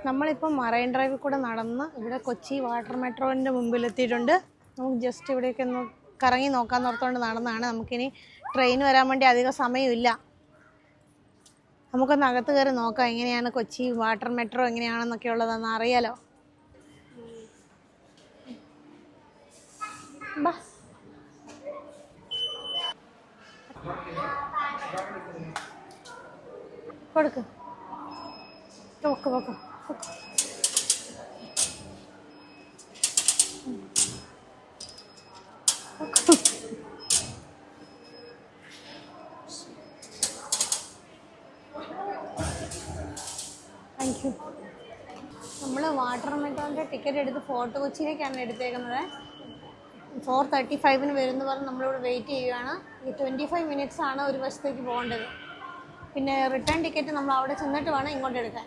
നമ്മളിപ്പോൾ മറൈൻ ഡ്രൈവിൽ കൂടെ നടന്ന് ഇവിടെ കൊച്ചി വാട്ടർ മെട്രോൻ്റെ മുമ്പിലെത്തിയിട്ടുണ്ട്. നമുക്ക് ജസ്റ്റ് ഇവിടെയൊക്കെ ഒന്ന് കറങ്ങി നോക്കാൻ ഓർത്തുകൊണ്ട് നടന്നതാണ്. നമുക്കിനി ട്രെയിൻ വരാൻ വേണ്ടി അധികം സമയമില്ല. നമുക്കൊന്ന് അകത്ത് കയറി നോക്കാം എങ്ങനെയാണ് കൊച്ചി വാട്ടർ മെട്രോ എങ്ങനെയാണെന്നൊക്കെ ഉള്ളതെന്ന് അറിയാലോ. ബാ കൊടുക്ക് പൊക്ക് പൊക്ക്. Thank you. നമ്മൾ വാട്ടർ മെട്രോൻ്റെ ടിക്കറ്റ് എടുത്ത് ഫോർട്ട് കൊച്ചിയിലേക്കാണ് എടുത്തേക്കുന്നത്. 4:35 വരുമെന്ന് പറഞ്ഞ് നമ്മളിവിടെ വെയിറ്റ് ചെയ്യുകയാണ്. ഈ 25 മിനിറ്റ്സ് ആണ് ഒരു വശത്തേക്ക് പോകേണ്ടത്. പിന്നെ റിട്ടേൺ ടിക്കറ്റ് നമ്മൾ അവിടെ ചെന്നിട്ട് വേണം ഇങ്ങോട്ട് എടുക്കാൻ.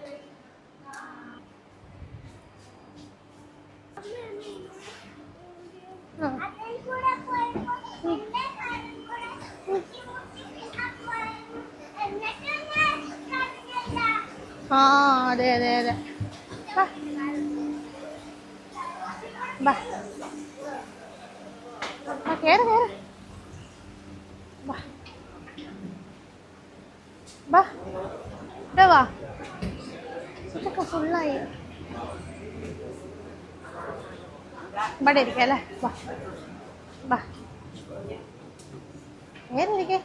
ആ അതെ അതെ അതെ. ബാ കേറ് കേറ്. ബാ ബാ ഇവിടെ വാ. ഇതൊക്കെ ഫുള്ളായി. ഇവിടെ ഇരിക്കാം അല്ലേ. വാ ബാ കയറിയിരിക്കേ.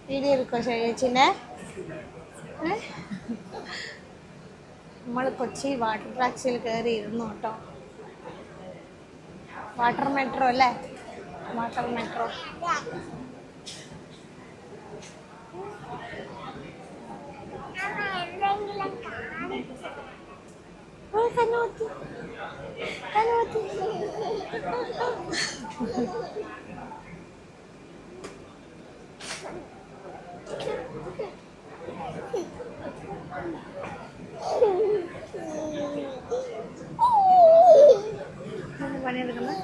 വീഡിയോ എടുക്കോ ചേച്ചിനെ? നമ്മൾ കൊച്ചി വാട്ടർ ടാക്സിയിൽ കയറി ഇരുന്നു കേട്ടോ. വാട്ടർ മെട്രോ അല്ലേ, വാട്ടർ മെട്രോ. പണിയെടുക്കുന്നത്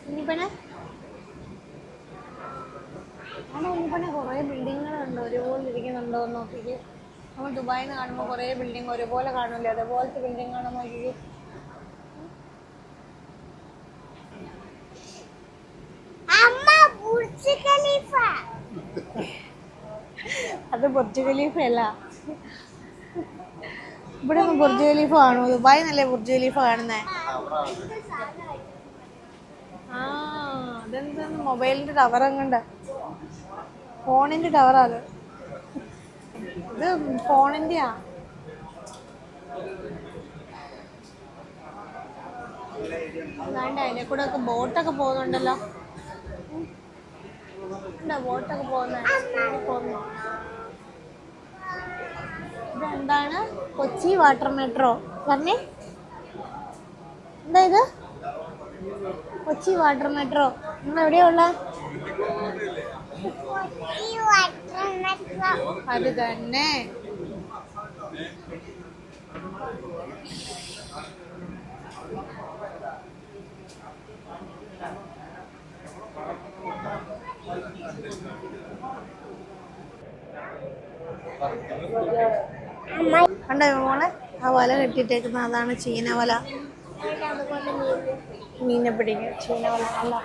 ഇനിപ്പണ കുറേ ബിൽഡിങ്ങുകളുണ്ട്. ഒരുപോലെ ഇരിക്കുന്നുണ്ടോ എന്ന് നോക്കിക്ക്. നമ്മൾ ദുബായിൽ നിന്ന് കാണുമ്പോൾ കുറേ ബിൽഡിങ് ഒരുപോലെ കാണില്ലേ, അതേപോലത്തെ ബിൽഡിംഗ് ആണോ നോക്കിക്ക്. അത് ബുർജ് ഖലീഫ അല്ല. ഇവിടെ ഒന്നും ബുർജ് ഖലീഫ കാണുമോ? ദുബായി നല്ലേ ബുർജ് ഖലീഫ കാണുന്നേ. ആ അതെന്താന്ന് മൊബൈലിന്റെ ടവർ അങ്ങണ്ട്, ഫോണിന്റെ ടവറാ അത്. ഇത് ഫോണിന്റെയാ. അതാണ്ട് അതിനെ കൂടെ ഒക്കെ ബോട്ടൊക്കെ പോകുന്നുണ്ടല്ലോ. ബോട്ടൊക്കെ പോകുന്നു. ഇതെന്താണ്? കൊച്ചി വാട്ടർ മെട്രോ പറഞ്ഞേ. എന്താ ഇത്? Kochi water metro. നിങ്ങൾ എവിടെയുള്ള? അത് തന്നെ. കണ്ടോ മോളെ, ആ വല കെട്ടിട്ടേക്കുന്ന അതാണ് ചീനവല. മീനെ പിടിക്കുക ചീനവല. അല്ല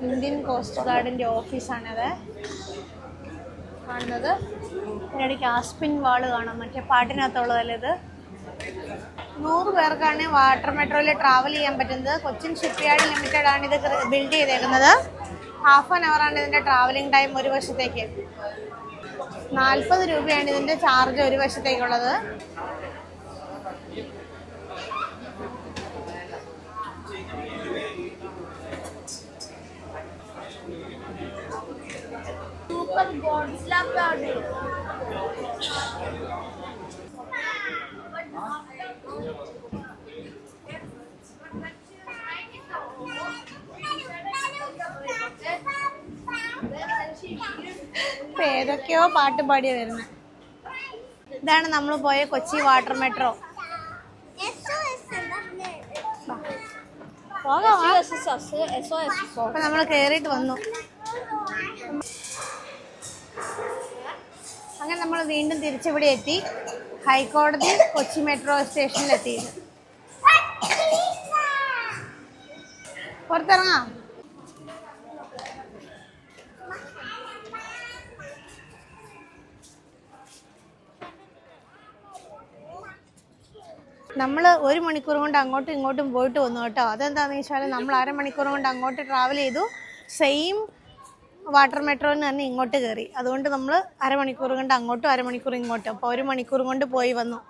ഇന്ത്യൻ കോസ്റ്റ് ഗാർഡിന്റെ ഓഫീസാണത് കാണുന്നത്. ഇതിനിടയ്ക്ക് ആസ്പിൻ വാള് കാണാം, മറ്റേ പാട്ടിനകത്തുള്ളതല്ലേ ഇത്. 100 പേർക്കാണ് വാട്ടർ മെട്രോയിൽ ട്രാവൽ ചെയ്യാൻ പറ്റുന്നത്. കൊച്ചിൻ ഷിപ്പ്യാർഡ് ലിമിറ്റഡ് ആണ് ഇത് ബിൽഡ് ചെയ്തേക്കുന്നത്. ½ ആൻ അവറാണ് ഇതിൻ്റെ ട്രാവലിംഗ് ടൈം ഒരു വശത്തേക്ക്. 40 രൂപയാണ് ഇതിൻ്റെ ചാർജ് ഒരു വശത്തേക്കുള്ളത്. ഇപ്പം ഏതൊക്കെയോ പാട്ട് പാടിയാണ് വരുന്നത്. ഇതാണ് നമ്മൾ പോയ കൊച്ചി വാട്ടർ മെട്രോ. അപ്പൊ നമ്മൾ കേറിയിട്ട് വന്നു. അങ്ങനെ നമ്മൾ വീണ്ടും തിരിച്ചിവിടെ എത്തി. ഹൈക്കോടതി കൊച്ചി മെട്രോ സ്റ്റേഷനിലെത്തിയത്. പുറത്തിറങ്ങാം. നമ്മൾ 1 മണിക്കൂർ കൊണ്ട് അങ്ങോട്ടും ഇങ്ങോട്ടും പോയിട്ട് വന്നു കേട്ടോ. അതെന്താണെന്ന് വെച്ചാൽ നമ്മൾ 1/2 മണിക്കൂർ കൊണ്ട് അങ്ങോട്ട് ട്രാവൽ ചെയ്തു. സെയിം വാട്ടർ മെട്രോന്ന് തന്നെ ഇങ്ങോട്ട് കയറി. അതുകൊണ്ട് നമ്മൾ 1/2 മണിക്കൂർ കൊണ്ട് അങ്ങോട്ടും 1/2 മണിക്കൂർ ഇങ്ങോട്ടും. അപ്പോൾ 1 മണിക്കൂർ കൊണ്ട് പോയി വന്നു.